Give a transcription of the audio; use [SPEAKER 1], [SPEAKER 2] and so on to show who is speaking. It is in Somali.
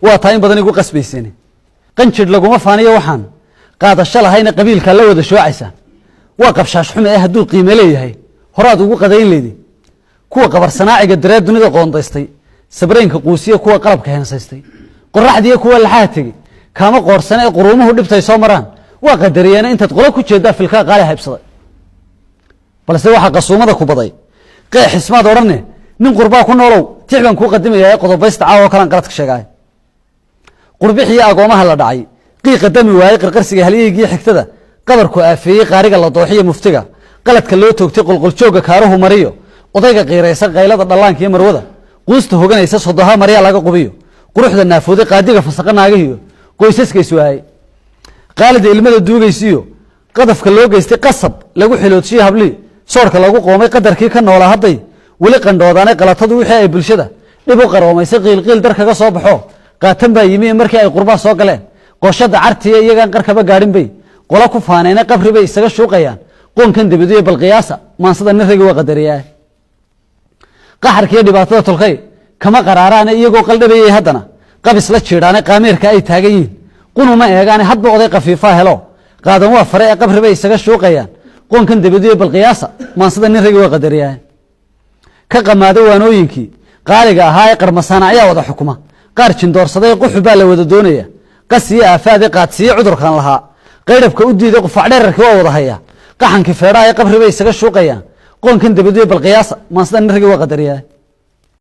[SPEAKER 1] واتاين بدني قو قسبيسين قنشد لقو مفانية وحان قاد الشلا هين قبيل كان لو ذا شو عيسى واقف شاش حمى هدو قيمة ليه هي هراد وقو قدين ليدي كوا قبر صناعي قدرات دوني ذا قوندستي سبرين كقوسية كوا قلب كهن سيستي قرح دي كوا الحاتي كما قرصنا قرومه ودبتي سومران وقدريانا انت تقول كو جيدا في الكا قالي هيبسد بلس waxa qasuumada ku baday qeex ismaad oranne nin qurba ku noolow tixban ku qadimaya qodobaysta caawa kalan qalad ka sheegay qurbixiya agoomaha la dhacay qiiqa dami waayay qarqarsiga haliyigi xigtada qadarku aafiyay qaariga la dooxiyo muftiga qaladka loo toogtay qulqul jooga kaaruhu mariyo odayga qiiraysan qaylada dhalaanka iyo marwada quusta hoganaysa sodoha mariya laga qubiyo quruxda naafuuday qaadiga fasaqanaagiyo qoysaska iswaay qaalida ilmada duugaysiyo qadafka loo geystay qasab lagu xiloodsiyo habli soorka lagu qoomay qadarkii ka noolaa haday wali qandhoodaanay qalatadu wixii ay bulshada dib u qaroomaysay qiilqiil dar kaga soo baxo qaatan baa yimi markii ay qurbaa soo galeen qoshada cartiye iyagan qarkaba gaarin bay qola ku faanayna qabri bay isaga shuuqayaan qoonkan dibadiyo bal qiyaasa maansada nirigi waa qadariyaa qaxarkii dhibaatada tolkay kama qaraaraan iyagoo qaldhabayay haddana qabis la jiidaanay qaameerka ay taagan yihiin qunuma eegaan hadba oday qafiifa helo qaadan waa fare ee qabri bay isaga shuuqayaan qoonkan dibadiyo bal qiyaasa maansada nirigi waa qadariyaa ka qamaado waanooyinkii qaaliga ahaa ee qarmasana ayaa wada xukuma qaar jindoorsaday quxu baa la wada doonaya qasiye aafaade qaadsiye cudurkan lahaa qayrabka u diiday qofac dheerarkii waa wada haya qaxankii feedhaha ee qabri bay isaga shuuqayaan qoonkan dibadiyo bal qiyaasa maansada nirigi waa qadariyaa